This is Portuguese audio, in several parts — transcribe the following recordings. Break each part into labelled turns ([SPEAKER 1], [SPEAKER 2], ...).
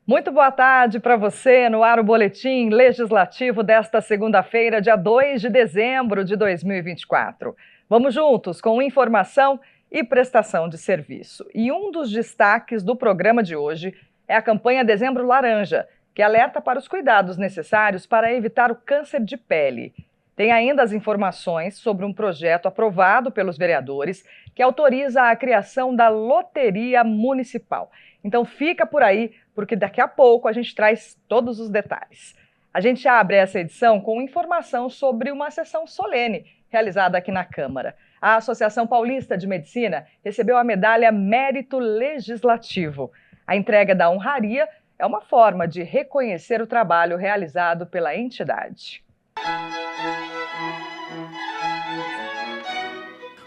[SPEAKER 1] Muito boa tarde para você, no ar o Boletim Legislativo desta segunda-feira, dia 2 de dezembro de 2024. Vamos juntos com informação e prestação de serviço. E um dos destaques do programa de hoje é a campanha Dezembro Laranja, que alerta para os cuidados necessários para evitar o câncer de pele. Tem ainda as informações sobre um projeto aprovado pelos vereadores que autoriza a criação da Loteria Municipal. Então fica por aí, porque daqui a pouco a gente traz todos os detalhes. A gente abre essa edição com informação sobre uma sessão solene realizada aqui na Câmara. A Associação Paulista de Medicina recebeu a medalha Mérito Legislativo. A entrega da honraria é uma forma de reconhecer o trabalho realizado pela entidade.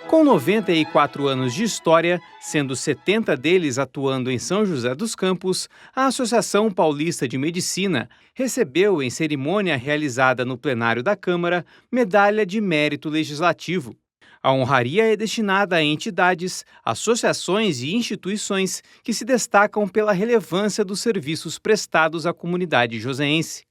[SPEAKER 2] Com 94 anos de história, sendo 70 deles atuando em São José dos Campos, a Associação Paulista de Medicina recebeu, em cerimônia realizada no plenário da Câmara, Medalha de Mérito Legislativo. A honraria é destinada a entidades, associações e instituições que se destacam pela relevância dos serviços prestados à comunidade joseense.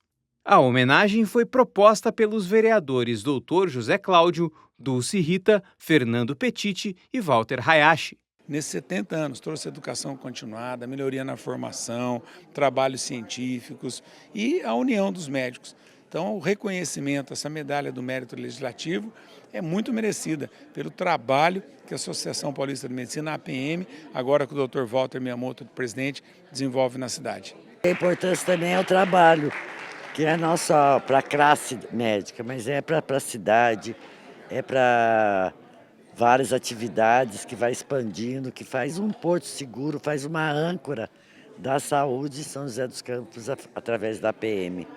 [SPEAKER 2] A homenagem foi proposta pelos vereadores Dr. José Cláudio, Dulce Rita, Fernando Petiti e Walter Hayashi.
[SPEAKER 3] Nesses 70 anos trouxe educação continuada, melhoria na formação, trabalhos científicos e a união dos médicos. Então, o reconhecimento, essa medalha do Mérito Legislativo, é muito merecida pelo trabalho que a Associação Paulista de Medicina, a APM, agora com o Dr. Walter Miyamoto, presidente, desenvolve na cidade.
[SPEAKER 4] A importância também é o trabalho, que é não só para a classe médica, mas é para a cidade, é para várias atividades que vai expandindo, que faz um porto seguro, faz uma âncora da saúde em São José dos Campos através da PM.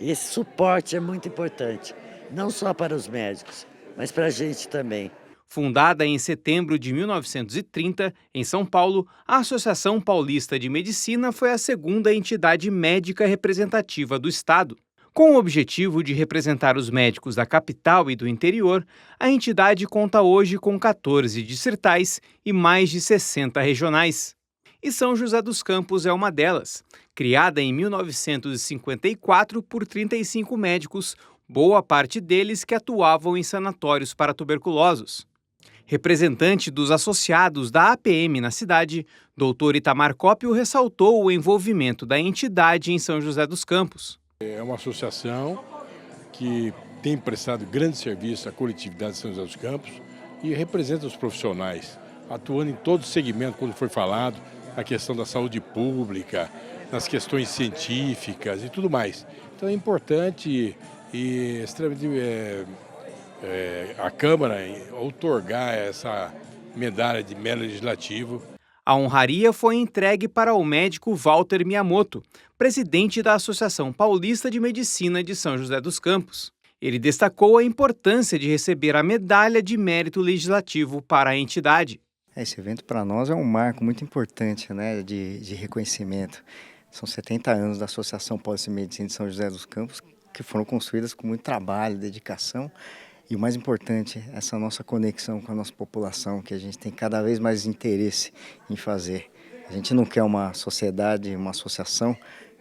[SPEAKER 4] Esse suporte é muito importante, não só para os médicos, mas para a gente também.
[SPEAKER 2] Fundada em setembro de 1930, em São Paulo, a Associação Paulista de Medicina foi a segunda entidade médica representativa do Estado. Com o objetivo de representar os médicos da capital e do interior, a entidade conta hoje com 14 distritais e mais de 60 regionais. E São José dos Campos é uma delas. Criada em 1954 por 35 médicos, boa parte deles que atuavam em sanatórios para tuberculosos. Representante dos associados da APM na cidade, Dr. Itamar Cópio ressaltou o envolvimento da entidade em São José dos Campos.
[SPEAKER 5] É uma associação que tem prestado grande serviço à coletividade de São José dos Campos e representa os profissionais, atuando em todo o segmento, quando foi falado, a questão da saúde pública, nas questões científicas e tudo mais. Então é importante e extremamente a Câmara outorgar essa medalha de mérito legislativo.
[SPEAKER 2] A honraria foi entregue para o médico Walter Miyamoto, presidente da Associação Paulista de Medicina de São José dos Campos. Ele destacou a importância de receber a medalha de mérito legislativo para a entidade.
[SPEAKER 6] Esse evento para nós é um marco muito importante, né, de reconhecimento. São 70 anos da Associação Paulista de Medicina de São José dos Campos, que foram construídas com muito trabalho, dedicação. E o mais importante, essa nossa conexão com a nossa população, que a gente tem cada vez mais interesse em fazer. A gente não quer uma sociedade, uma associação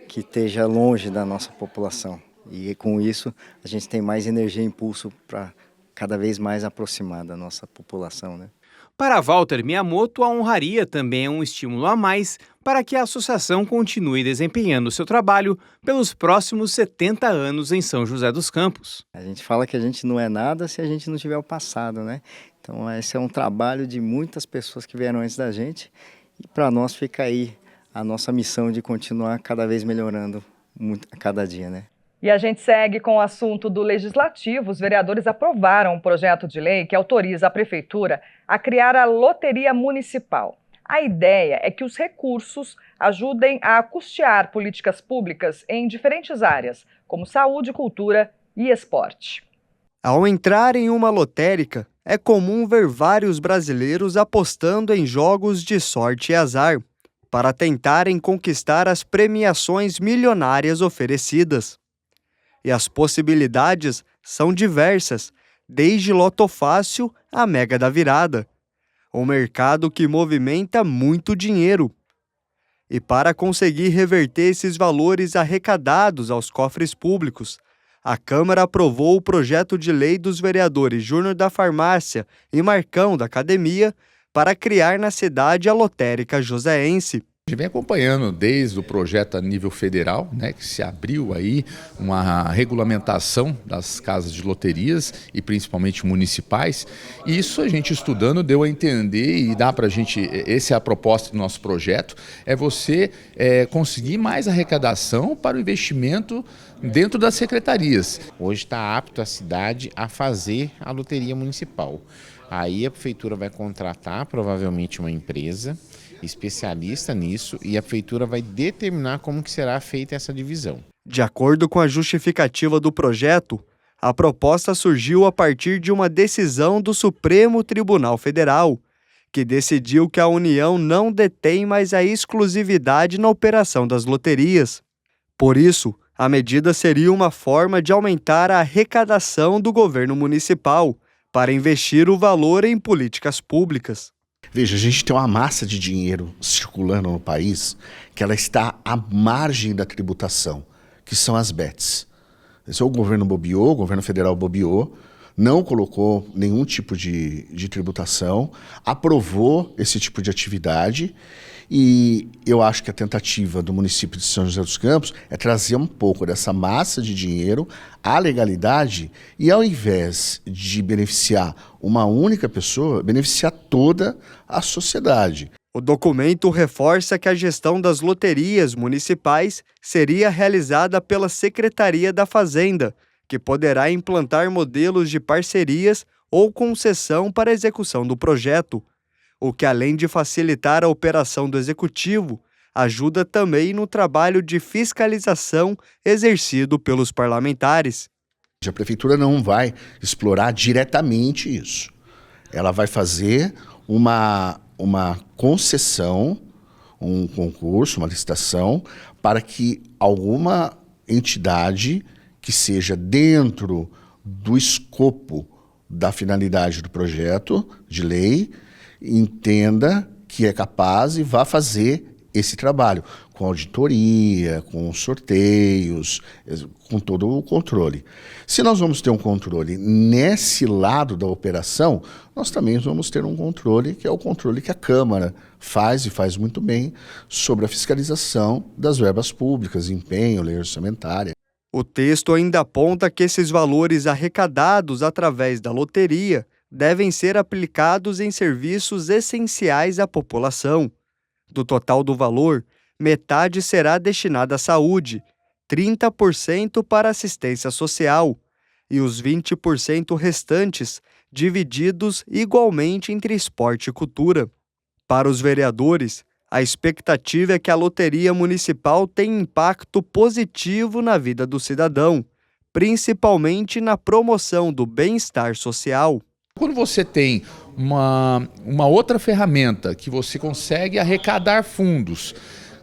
[SPEAKER 6] que esteja longe da nossa população. E com isso, a gente tem mais energia e impulso para cada vez mais aproximar da nossa população, né?
[SPEAKER 2] Para Walter Miyamoto, a honraria também é um estímulo a mais para que a associação continue desempenhando seu trabalho pelos próximos 70 anos em São José dos Campos.
[SPEAKER 6] A gente fala que a gente não é nada se a gente não tiver o passado, né? Então esse é um trabalho de muitas pessoas que vieram antes da gente e para nós fica aí a nossa missão de continuar cada vez melhorando muito a cada dia, né?
[SPEAKER 1] E a gente segue com o assunto do Legislativo. Os vereadores aprovaram um projeto de lei que autoriza a Prefeitura a criar a Loteria Municipal. A ideia é que os recursos ajudem a custear políticas públicas em diferentes áreas, como saúde, cultura e esporte.
[SPEAKER 7] Ao entrar em uma lotérica, é comum ver vários brasileiros apostando em jogos de sorte e azar, para tentarem conquistar as premiações milionárias oferecidas. E as possibilidades são diversas, desde Loto Fácil à Mega da Virada. Um mercado que movimenta muito dinheiro. E para conseguir reverter esses valores arrecadados aos cofres públicos, a Câmara aprovou o projeto de lei dos vereadores Júnior da Farmácia e Marcão da Academia para criar na cidade a lotérica joseense.
[SPEAKER 8] A gente vem acompanhando desde o projeto a nível federal, né, que se abriu aí uma regulamentação das casas de loterias e principalmente municipais. E isso a gente estudando deu a entender e dá para a gente, essa é a proposta do nosso projeto, é você conseguir mais arrecadação para o investimento dentro das secretarias.
[SPEAKER 9] Hoje está apto a cidade a fazer a loteria municipal. Aí a prefeitura vai contratar provavelmente uma empresa especialista nisso e a prefeitura vai determinar como que será feita essa divisão.
[SPEAKER 7] De acordo com a justificativa do projeto, a proposta surgiu a partir de uma decisão do Supremo Tribunal Federal, que decidiu que a União não detém mais a exclusividade na operação das loterias. Por isso, a medida seria uma forma de aumentar a arrecadação do governo municipal para investir o valor em políticas públicas.
[SPEAKER 10] Veja, a gente tem uma massa de dinheiro circulando no país que ela está à margem da tributação, que são as bets. Esse é o governo bobeou, o governo federal bobeou, não colocou nenhum tipo de tributação, aprovou esse tipo de atividade e eu acho que a tentativa do município de São José dos Campos é trazer um pouco dessa massa de dinheiro à legalidade e ao invés de beneficiar uma única pessoa, beneficiar toda a sociedade.
[SPEAKER 7] O documento reforça que a gestão das loterias municipais seria realizada pela Secretaria da Fazenda, que poderá implantar modelos de parcerias ou concessão para a execução do projeto, o que, além de facilitar a operação do Executivo, ajuda também no trabalho de fiscalização exercido pelos parlamentares.
[SPEAKER 10] A Prefeitura não vai explorar diretamente isso. Ela vai fazer uma concessão, um concurso, uma licitação, para que alguma entidade que seja dentro do escopo da finalidade do projeto de lei entenda que é capaz e vá fazer esse trabalho, com auditoria, com sorteios, com todo o controle. Se nós vamos ter um controle nesse lado da operação, nós também vamos ter um controle, que é o controle que a Câmara faz e faz muito bem, sobre a fiscalização das verbas públicas, empenho, lei orçamentária.
[SPEAKER 7] O texto ainda aponta que esses valores arrecadados através da loteria devem ser aplicados em serviços essenciais à população. Do total do valor, metade será destinada à saúde, 30% para assistência social e os 20% restantes divididos igualmente entre esporte e cultura. Para os vereadores, a expectativa é que a loteria municipal tenha impacto positivo na vida do cidadão, principalmente na promoção do bem-estar social.
[SPEAKER 8] Quando você tem uma outra ferramenta que você consegue arrecadar fundos,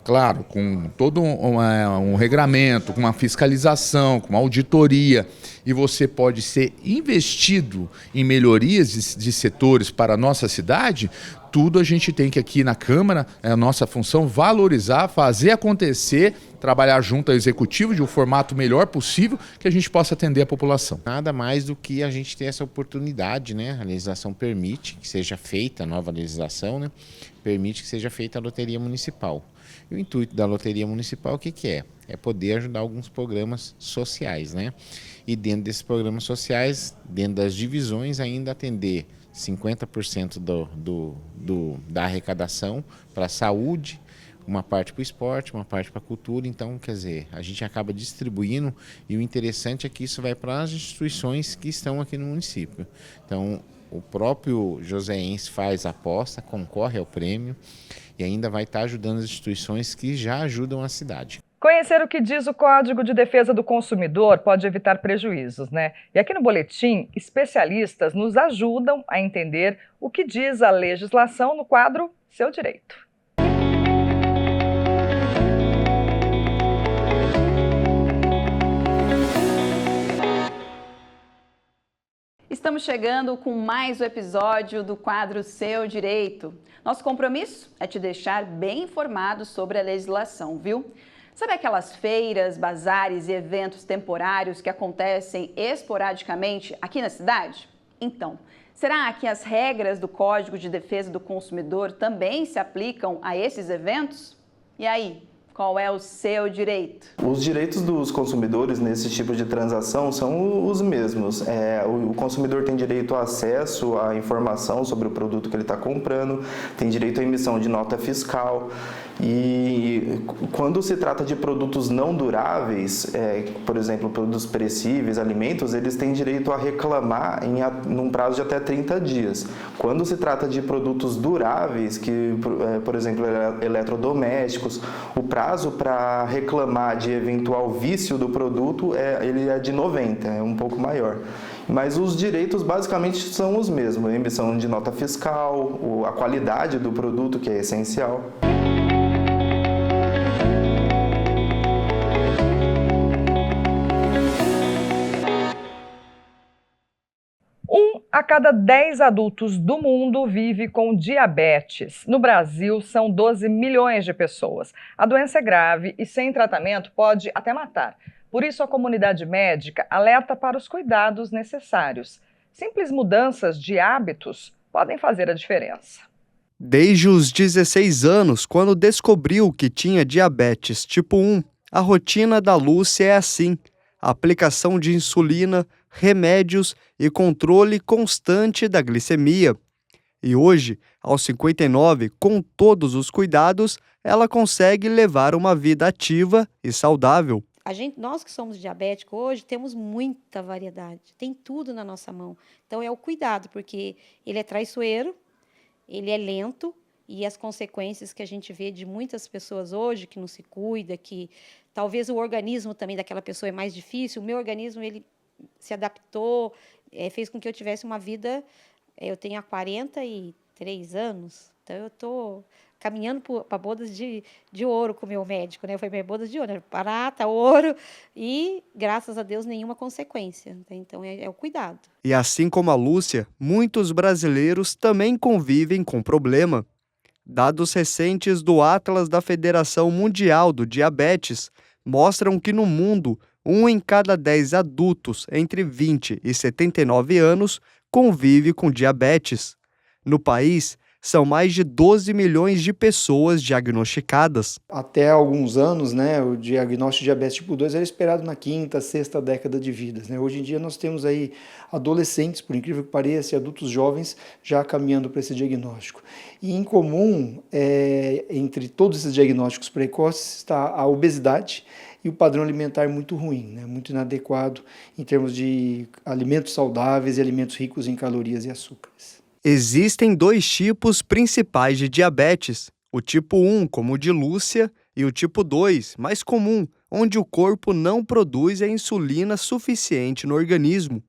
[SPEAKER 8] claro, com todo um regramento, com uma fiscalização, com uma auditoria, e você pode ser investido em melhorias de setores para a nossa cidade, tudo a gente tem que aqui na Câmara, é a nossa função, valorizar, fazer acontecer, trabalhar junto ao Executivo de um formato melhor possível que a gente possa atender a população.
[SPEAKER 9] Nada mais do que a gente ter essa oportunidade, né? A legislação permite que seja feita, a nova legislação, né? Permite que seja feita a loteria municipal. E o intuito da loteria municipal, o que é? É poder ajudar alguns programas sociais, né? E dentro desses programas sociais, dentro das divisões, ainda atender 50% da arrecadação para a saúde, uma parte para o esporte, uma parte para a cultura. Então, quer dizer, a gente acaba distribuindo e o interessante é que isso vai para as instituições que estão aqui no município. Então, o próprio joseense faz a aposta, concorre ao prêmio e ainda vai estar ajudando as instituições que já ajudam a cidade.
[SPEAKER 1] Conhecer o que diz o Código de Defesa do Consumidor pode evitar prejuízos, né? E aqui no Boletim, especialistas nos ajudam a entender o que diz a legislação no quadro Seu Direito.
[SPEAKER 11] Estamos chegando com mais um episódio do quadro Seu Direito. Nosso compromisso é te deixar bem informado sobre a legislação, viu? Sabe aquelas feiras, bazares e eventos temporários que acontecem esporadicamente aqui na cidade? Então, será que as regras do Código de Defesa do Consumidor também se aplicam a esses eventos? E aí? Qual é o seu direito?
[SPEAKER 12] Os direitos dos consumidores nesse tipo de transação são os mesmos. O consumidor tem direito a acesso à informação sobre o produto que ele está comprando, tem direito à emissão de nota fiscal. E quando se trata de produtos não duráveis, por exemplo, produtos perecíveis, alimentos, eles têm direito a reclamar num prazo de até 30 dias. Quando se trata de produtos duráveis, por exemplo, eletrodomésticos, o prazo para reclamar de eventual vício do produto ele é de 90, é um pouco maior. Mas os direitos basicamente são os mesmos, a emissão de nota fiscal, a qualidade do produto, que é essencial.
[SPEAKER 1] A cada 10 adultos do mundo vive com diabetes. No Brasil, são 12 milhões de pessoas. A doença é grave e, sem tratamento, pode até matar. Por isso, a comunidade médica alerta para os cuidados necessários. Simples mudanças de hábitos podem fazer a diferença.
[SPEAKER 7] Desde os 16 anos, quando descobriu que tinha diabetes tipo 1, a rotina da Lúcia é assim: aplicação de insulina, remédios e controle constante da glicemia. E hoje, aos 59, com todos os cuidados, ela consegue levar uma vida ativa e saudável.
[SPEAKER 13] Nós que somos diabéticos hoje temos muita variedade, tem tudo na nossa mão. Então é o cuidado, porque ele é traiçoeiro, ele é lento, e as consequências que a gente vê de muitas pessoas hoje que não se cuida, que talvez o organismo também daquela pessoa é mais difícil. O meu organismo, ele se adaptou, fez com que eu tivesse uma vida. Eu tenho há 43 anos, então eu estou caminhando para bodas de ouro com o meu médico, né? Foi minha bodas de ouro, prata, ouro, e graças a Deus nenhuma consequência. Então é o cuidado.
[SPEAKER 7] E assim como a Lúcia, muitos brasileiros também convivem com problema. Dados recentes do Atlas da Federação Mundial do Diabetes mostram que no mundo, 1 em cada 10 adultos entre 20 e 79 anos convive com diabetes. No país, são mais de 12 milhões de pessoas diagnosticadas.
[SPEAKER 14] Até alguns anos, o diagnóstico de diabetes tipo 2 era esperado na 5ª, 6ª década de vida. Hoje em dia nós temos aí adolescentes, por incrível que pareça, e adultos jovens já caminhando para esse diagnóstico. E em comum, entre todos esses diagnósticos precoces, está a obesidade e o padrão alimentar muito ruim, muito inadequado em termos de alimentos saudáveis e alimentos ricos em calorias e açúcares.
[SPEAKER 7] Existem 2 tipos principais de diabetes, o tipo 1, como o de Lúcia, e o tipo 2, mais comum, onde o corpo não produz a insulina suficiente no organismo.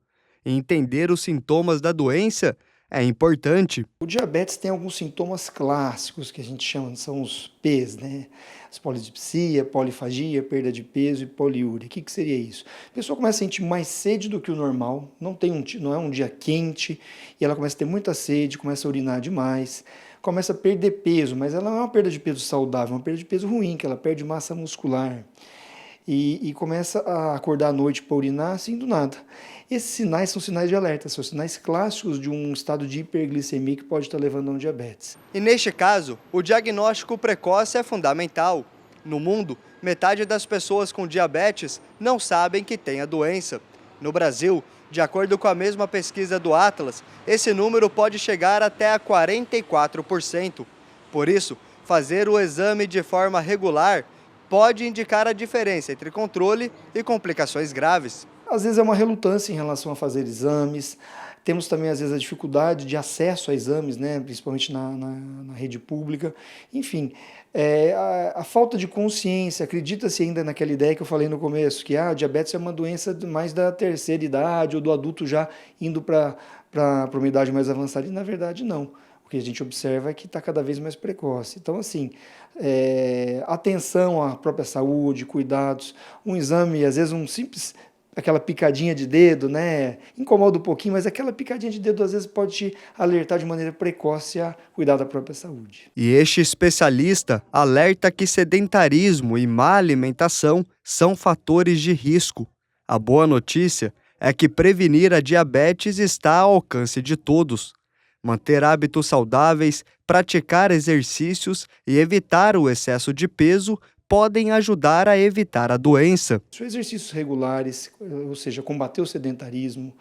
[SPEAKER 7] E entender os sintomas da doença é importante.
[SPEAKER 14] O diabetes tem alguns sintomas clássicos que a gente chama, são os P's, As polidipsia, polifagia, perda de peso e poliúria. O que seria isso? A pessoa começa a sentir mais sede do que o normal, não é um dia quente, e ela começa a ter muita sede, começa a urinar demais, começa a perder peso, mas ela não é uma perda de peso saudável, é uma perda de peso ruim, que ela perde massa muscular. E começa a acordar à noite para urinar assim do nada. Esses sinais são sinais de alerta, são sinais clássicos de um estado de hiperglicemia que pode estar levando a um diabetes.
[SPEAKER 7] E neste caso, o diagnóstico precoce é fundamental. No mundo, metade das pessoas com diabetes não sabem que tem a doença. No Brasil, de acordo com a mesma pesquisa do Atlas, esse número pode chegar até a 44%. Por isso, fazer o exame de forma regular pode indicar a diferença entre controle e complicações graves.
[SPEAKER 14] Às vezes é uma relutância em relação a fazer exames, temos também às vezes a dificuldade de acesso a exames, principalmente na rede pública, enfim, a falta de consciência, acredita-se ainda naquela ideia que eu falei no começo, que a diabetes é uma doença mais da terceira idade ou do adulto já indo para uma idade mais avançada, e na verdade não. O que a gente observa é que está cada vez mais precoce. Então, assim, atenção à própria saúde, cuidados, um exame, às vezes um simples aquela picadinha de dedo, né? Incomoda um pouquinho, mas aquela picadinha de dedo às vezes pode te alertar de maneira precoce a cuidar da própria saúde.
[SPEAKER 7] E este especialista alerta que sedentarismo e má alimentação são fatores de risco. A boa notícia é que prevenir a diabetes está ao alcance de todos. Manter hábitos saudáveis, praticar exercícios e evitar o excesso de peso podem ajudar a evitar a doença.
[SPEAKER 14] Exercícios regulares, ou seja, combater o sedentarismo,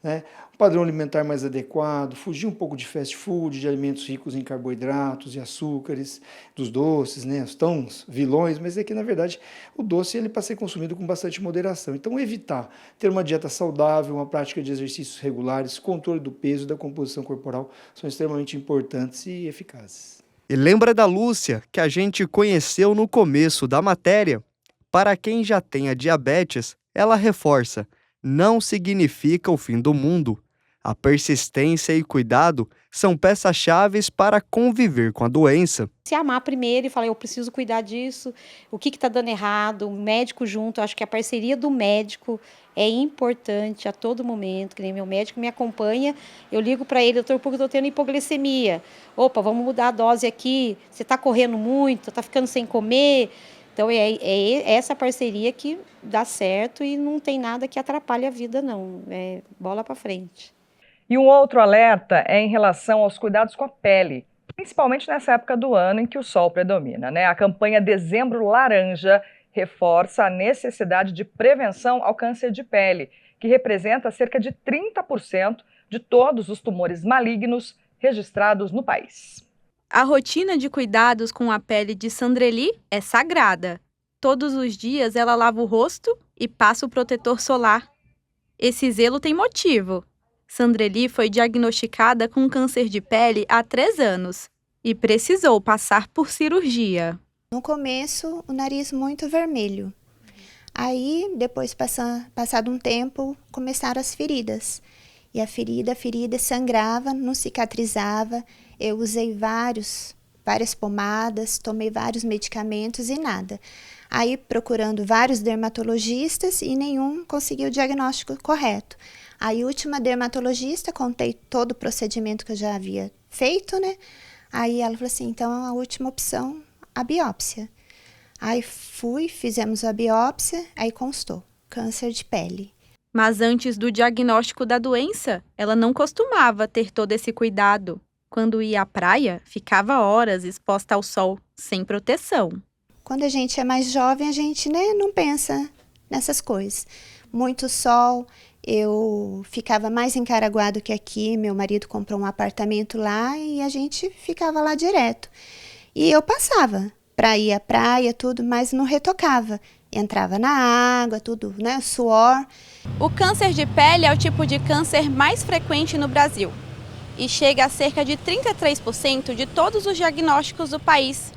[SPEAKER 14] né? Um padrão alimentar mais adequado, fugir um pouco de fast food, de alimentos ricos em carboidratos e açúcares, dos doces, né? Os tão vilões, mas é que, na verdade, o doce ele é para ser consumido com bastante moderação. Então, evitar ter uma dieta saudável, uma prática de exercícios regulares, controle do peso e da composição corporal são extremamente importantes e eficazes.
[SPEAKER 7] E lembra da Lúcia, que a gente conheceu no começo da matéria? Para quem já tem a diabetes, ela reforça: não significa o fim do mundo. A persistência e cuidado são peças-chave para conviver com a doença.
[SPEAKER 13] Se amar primeiro e falar, eu preciso cuidar disso, o que está dando errado, o médico junto, eu acho que a parceria do médico é importante a todo momento, que nem meu médico me acompanha, eu ligo para ele, doutor, porque eu estou tendo hipoglicemia, opa, vamos mudar a dose aqui, você está correndo muito, está ficando sem comer. Então, é essa parceria que dá certo e não tem nada que atrapalhe a vida, não. É bola para frente.
[SPEAKER 1] E um outro alerta é em relação aos cuidados com a pele, principalmente nessa época do ano em que o sol predomina, né? A campanha Dezembro Laranja reforça a necessidade de prevenção ao câncer de pele, que representa cerca de 30% de todos os tumores malignos registrados no país.
[SPEAKER 15] A rotina de cuidados com a pele de Sandreli é sagrada. Todos os dias ela lava o rosto e passa o protetor solar. Esse zelo tem motivo. Sandreli foi diagnosticada com câncer de pele há 3 anos e precisou passar por cirurgia.
[SPEAKER 16] No começo, o nariz muito vermelho. Aí, depois, passado um tempo, começaram as feridas. E a ferida sangrava, não cicatrizava. Eu usei várias pomadas, tomei vários medicamentos e nada. Aí, procurando vários dermatologistas e nenhum conseguiu o diagnóstico correto. Aí, a última dermatologista, contei todo o procedimento que eu já havia feito, né? Aí ela falou assim, então a última opção, a biópsia. Aí fizemos a biópsia, aí constou, câncer de pele.
[SPEAKER 15] Mas antes do diagnóstico da doença, ela não costumava ter todo esse cuidado. Quando ia à praia, ficava horas exposta ao sol, sem proteção.
[SPEAKER 16] Quando a gente é mais jovem, a gente, né, não pensa nessas coisas. Muito sol, eu ficava mais em Caraguá do que aqui. Meu marido comprou um apartamento lá e a gente ficava lá direto. E eu passava para ir à praia, tudo, mas não retocava. Entrava na água, tudo, né, suor.
[SPEAKER 15] O câncer de pele é o tipo de câncer mais frequente no Brasil e chega a cerca de 33% de todos os diagnósticos do país.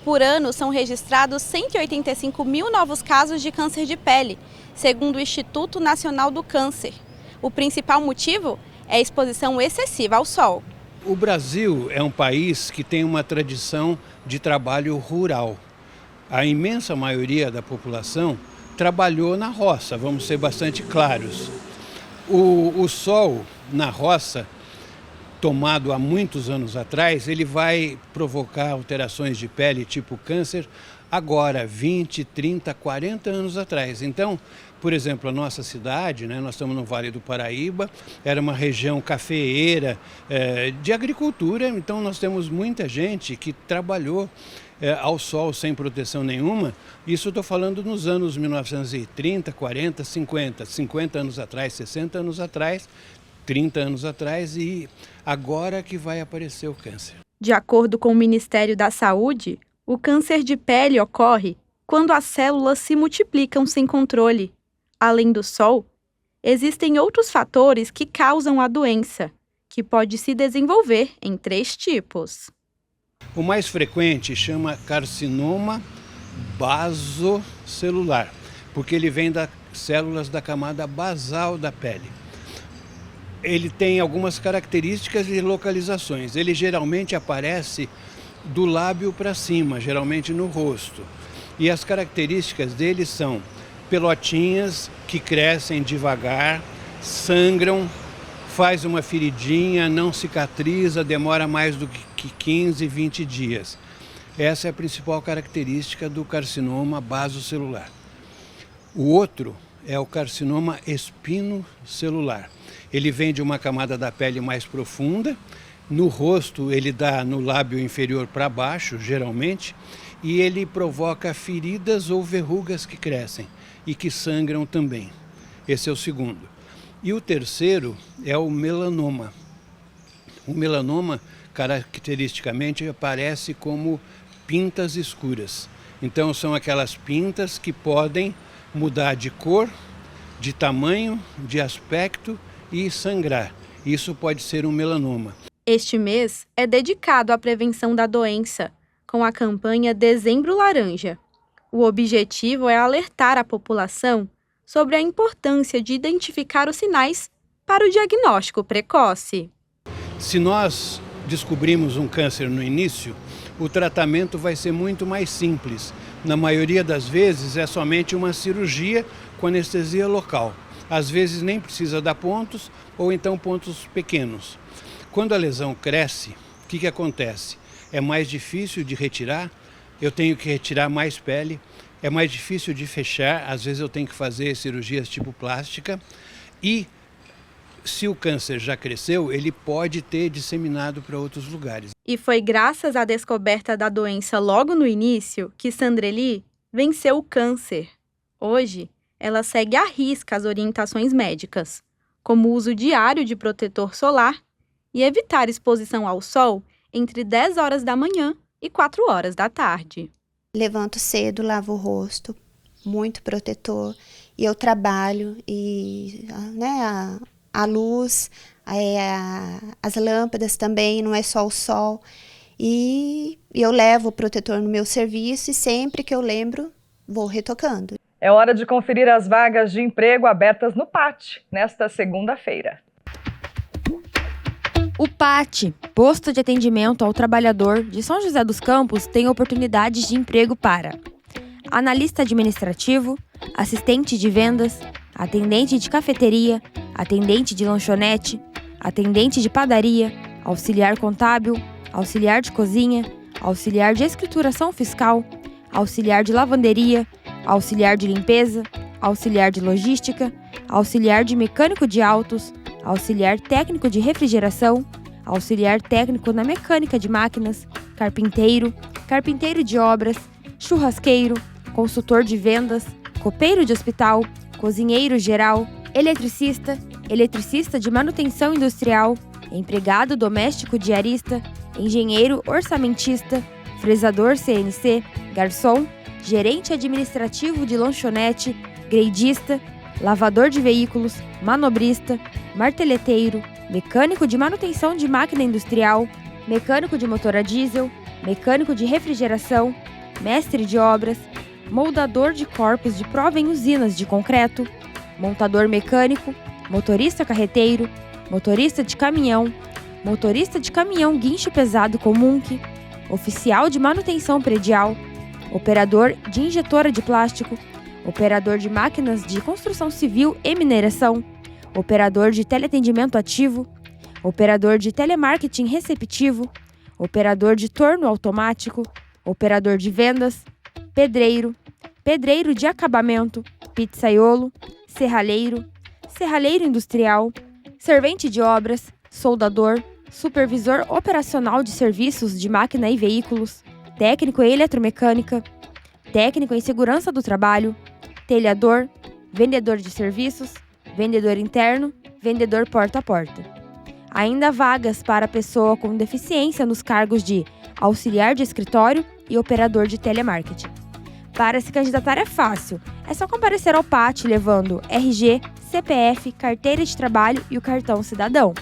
[SPEAKER 15] Por ano, são registrados 185 mil novos casos de câncer de pele, segundo o Instituto Nacional do Câncer. O principal motivo é a exposição excessiva ao sol.
[SPEAKER 17] O Brasil é um país que tem uma tradição de trabalho rural. A imensa maioria da população trabalhou na roça, vamos ser bastante claros. O sol na roça, tomado há muitos anos atrás, ele vai provocar alterações de pele tipo câncer agora, 20, 30, 40 anos atrás. Então, por exemplo, a nossa cidade, né, nós estamos no Vale do Paraíba, era uma região cafeeira, de agricultura, então nós temos muita gente que trabalhou ao sol sem proteção nenhuma. Isso eu estou falando nos anos 1930, 40, 50 anos atrás, 60 anos atrás, 30 anos atrás, e agora que vai aparecer o câncer.
[SPEAKER 15] De acordo com o Ministério da Saúde, o câncer de pele ocorre quando as células se multiplicam sem controle. Além do sol, existem outros fatores que causam a doença, que pode se desenvolver em 3 tipos.
[SPEAKER 17] O mais frequente chama carcinoma basocelular, porque ele vem das células da camada basal da pele. Ele tem algumas características e localizações. Ele geralmente aparece do lábio para cima, geralmente no rosto. E as características dele são pelotinhas que crescem devagar, sangram, faz uma feridinha, não cicatriza, demora mais do que 15, 20 dias. Essa é a principal característica do carcinoma basocelular. O outro é o carcinoma espinocelular. Ele vem de uma camada da pele mais profunda, no rosto ele dá no lábio inferior para baixo, geralmente, e ele provoca feridas ou verrugas que crescem e que sangram também. Esse é o segundo. E o terceiro é o melanoma. O melanoma, caracteristicamente, aparece como pintas escuras. Então, são aquelas pintas que podem mudar de cor, de tamanho, de aspecto e sangrar. Isso pode ser um melanoma.
[SPEAKER 15] Este mês é dedicado à prevenção da doença, com a campanha Dezembro Laranja. O objetivo é alertar a população sobre a importância de identificar os sinais para o diagnóstico precoce.
[SPEAKER 17] Se nós descobrimos um câncer no início, o tratamento vai ser muito mais simples. Na maioria das vezes é somente uma cirurgia com anestesia local. Às vezes nem precisa dar pontos ou então pontos pequenos. Quando a lesão cresce, o que acontece? É mais difícil de retirar, eu tenho que retirar mais pele, é mais difícil de fechar, às vezes eu tenho que fazer cirurgias tipo plástica e se o câncer já cresceu, ele pode ter disseminado para outros lugares.
[SPEAKER 15] E foi graças à descoberta da doença logo no início que Sandreli venceu o câncer. Hoje, ela segue à risca as orientações médicas, como o uso diário de protetor solar e evitar exposição ao sol entre 10 horas da manhã e 4 horas da tarde.
[SPEAKER 16] Levanto cedo, lavo o rosto, muito protetor, e eu trabalho, e a luz, as lâmpadas também, não é só o sol, e eu levo o protetor no meu serviço e sempre que eu lembro, vou retocando.
[SPEAKER 1] É hora de conferir as vagas de emprego abertas no PAT, nesta segunda-feira.
[SPEAKER 18] O PAT, Posto de Atendimento ao Trabalhador de São José dos Campos, tem oportunidades de emprego para analista administrativo, assistente de vendas, atendente de cafeteria, atendente de lanchonete, atendente de padaria, auxiliar contábil, auxiliar de cozinha, auxiliar de escrituração fiscal, auxiliar de lavanderia, auxiliar de limpeza, auxiliar de logística, auxiliar de mecânico de autos, auxiliar técnico de refrigeração, auxiliar técnico na mecânica de máquinas, carpinteiro, carpinteiro de obras, churrasqueiro, consultor de vendas, copeiro de hospital, cozinheiro geral, eletricista, eletricista de manutenção industrial, empregado doméstico diarista, engenheiro orçamentista, fresador CNC, garçom, gerente administrativo de lanchonete, greidista, lavador de veículos, manobrista, marteleteiro, mecânico de manutenção de máquina industrial, mecânico de motor a diesel, mecânico de refrigeração, mestre de obras, moldador de corpos de prova em usinas de concreto, montador mecânico, motorista carreteiro, motorista de caminhão guincho pesado com MUNC, oficial de manutenção predial, operador de injetora de plástico, operador de máquinas de construção civil e mineração, operador de teleatendimento ativo, operador de telemarketing receptivo, operador de torno automático, operador de vendas, pedreiro, pedreiro de acabamento, pizzaiolo, serralheiro, serralheiro industrial, servente de obras, soldador, supervisor operacional de serviços de máquina e veículos, técnico em eletromecânica, técnico em segurança do trabalho, telhador, vendedor de serviços, vendedor interno, vendedor porta a porta. Ainda há vagas para pessoa com deficiência nos cargos de auxiliar de escritório e operador de telemarketing. Para se candidatar é fácil, é só comparecer ao PAT levando RG, CPF, carteira de trabalho e o cartão cidadão.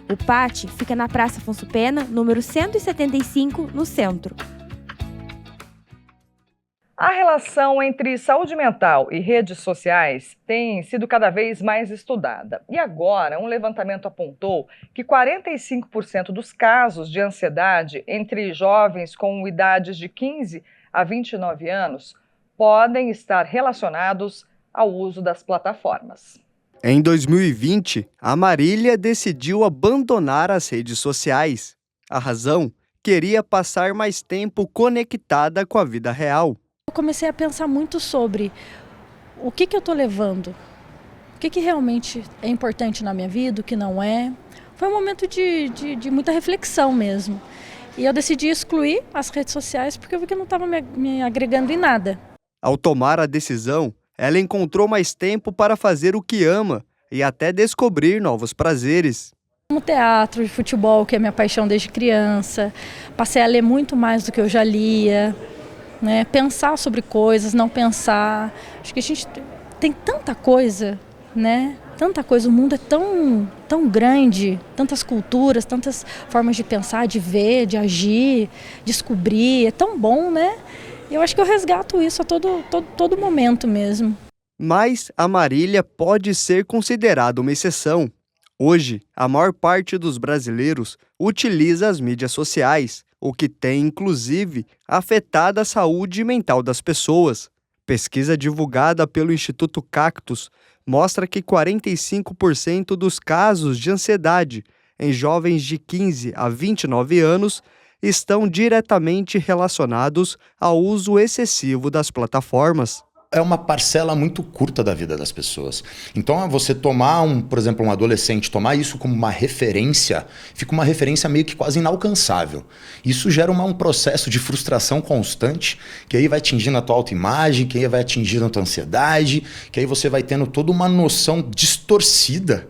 [SPEAKER 18] O PAT fica na Praça Afonso Pena, número 175, no centro.
[SPEAKER 1] A relação entre saúde mental e redes sociais tem sido cada vez mais estudada. E agora, um levantamento apontou que 45% dos casos de ansiedade entre jovens com idades de 15 a 29 anos podem estar relacionados ao uso das plataformas.
[SPEAKER 7] Em 2020, a Marília decidiu abandonar as redes sociais. A razão? Queria passar mais tempo conectada com a vida real.
[SPEAKER 19] Eu comecei a pensar muito sobre o que eu estou levando, o que realmente é importante na minha vida, o que não é. Foi um momento de muita reflexão mesmo. E eu decidi excluir as redes sociais porque eu vi que não estava me agregando em nada.
[SPEAKER 7] Ao tomar a decisão, ela encontrou mais tempo para fazer o que ama e até descobrir novos prazeres.
[SPEAKER 19] No teatro e futebol, que é minha paixão desde criança, passei a ler muito mais do que eu já lia, né? Pensar sobre coisas, não pensar. Acho que a gente tem tanta coisa, né? Tanta coisa, o mundo é tão grande, tantas culturas, tantas formas de pensar, de ver, de agir, descobrir, é tão bom, né? Eu acho que eu resgato isso a todo momento mesmo.
[SPEAKER 7] Mas a Marília pode ser considerada uma exceção. Hoje, a maior parte dos brasileiros utiliza as mídias sociais, o que tem, inclusive, afetado a saúde mental das pessoas. Pesquisa divulgada pelo Instituto Cactus mostra que 45% dos casos de ansiedade em jovens de 15 a 29 anos estão diretamente relacionados ao uso excessivo das plataformas.
[SPEAKER 20] É uma parcela muito curta da vida das pessoas. Então, você tomar, por exemplo, um adolescente, tomar isso como uma referência, fica uma referência meio que quase inalcançável. Isso gera um processo de frustração constante, que aí vai atingindo a tua autoimagem, que aí vai atingindo a tua ansiedade, que aí você vai tendo toda uma noção distorcida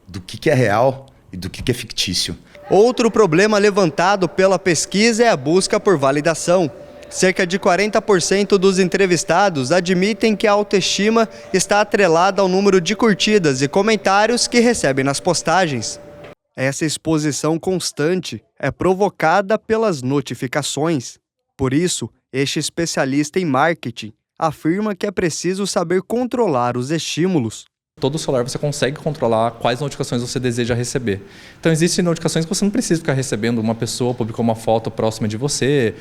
[SPEAKER 20] do que é real e do que é fictício.
[SPEAKER 7] Outro problema levantado pela pesquisa é a busca por validação. Cerca de 40% dos entrevistados admitem que a autoestima está atrelada ao número de curtidas e comentários que recebem nas postagens. Essa exposição constante é provocada pelas notificações. Por isso, este especialista em marketing afirma que é preciso saber controlar os estímulos.
[SPEAKER 21] Todo celular você consegue controlar quais notificações você deseja receber. Então existem notificações que você não precisa ficar recebendo. Uma pessoa publicou uma foto próxima de você,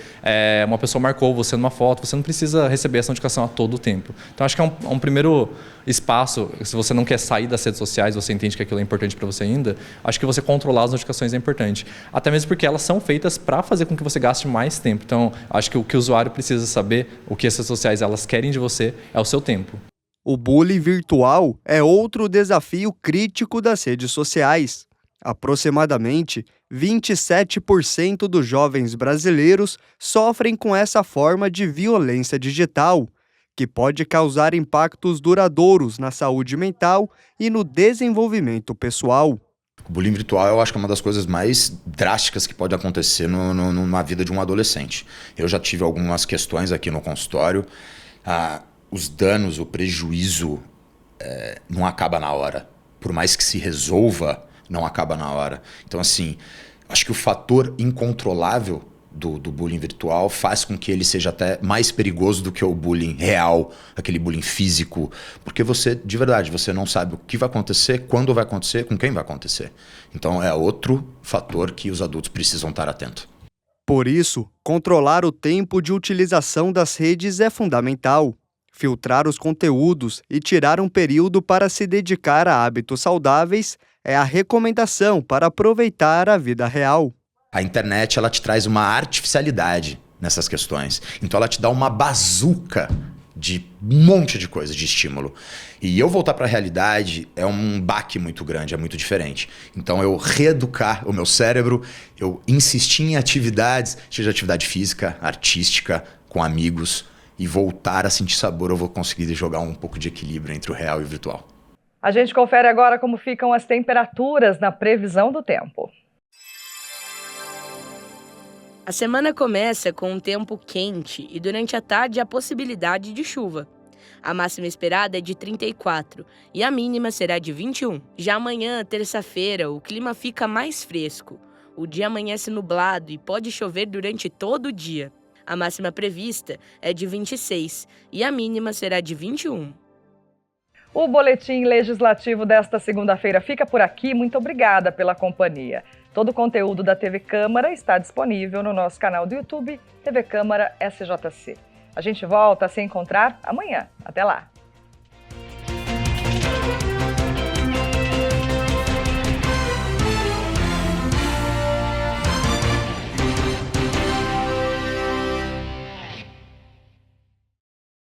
[SPEAKER 21] uma pessoa marcou você numa foto, você não precisa receber essa notificação a todo tempo. Então acho que é um primeiro espaço, se você não quer sair das redes sociais, você entende que aquilo é importante para você ainda, acho que você controlar as notificações é importante. Até mesmo porque elas são feitas para fazer com que você gaste mais tempo. Então acho que o que o usuário precisa saber, o que as redes sociais elas querem de você, é o seu tempo.
[SPEAKER 7] O bullying virtual é outro desafio crítico das redes sociais. Aproximadamente 27% dos jovens brasileiros sofrem com essa forma de violência digital, que pode causar impactos duradouros na saúde mental e no desenvolvimento pessoal.
[SPEAKER 20] O bullying virtual eu acho que é uma das coisas mais drásticas que pode acontecer na vida de um adolescente. Eu já tive algumas questões aqui no consultório. Os danos, o prejuízo não acaba na hora. Por mais que se resolva, não acaba na hora. Então, assim, acho que o fator incontrolável do bullying virtual faz com que ele seja até mais perigoso do que o bullying real, aquele bullying físico. Porque você, de verdade, você não sabe o que vai acontecer, quando vai acontecer, com quem vai acontecer. Então, é outro fator que os adultos precisam estar atentos.
[SPEAKER 7] Por isso, controlar o tempo de utilização das redes é fundamental. Filtrar os conteúdos e tirar um período para se dedicar a hábitos saudáveis é a recomendação para aproveitar a vida real.
[SPEAKER 20] A internet ela te traz uma artificialidade nessas questões. Então ela te dá uma bazuca de um monte de coisa, de estímulo. E eu voltar para a realidade é um baque muito grande, é muito diferente. Então eu reeducar o meu cérebro, eu insistir em atividades, seja atividade física, artística, com amigos, e voltar a sentir sabor, eu vou conseguir jogar um pouco de equilíbrio entre o real e o virtual.
[SPEAKER 1] A gente confere agora como ficam as temperaturas na previsão do tempo.
[SPEAKER 22] A semana começa com um tempo quente e durante a tarde a possibilidade de chuva. A máxima esperada é de 34 e a mínima será de 21. Já amanhã, terça-feira, o clima fica mais fresco. O dia amanhece nublado e pode chover durante todo o dia. A máxima prevista é de 26 e a mínima será de 21.
[SPEAKER 1] O Boletim Legislativo desta segunda-feira fica por aqui. Muito obrigada pela companhia. Todo o conteúdo da TV Câmara está disponível no nosso canal do YouTube, TV Câmara SJC. A gente volta a se encontrar amanhã. Até lá!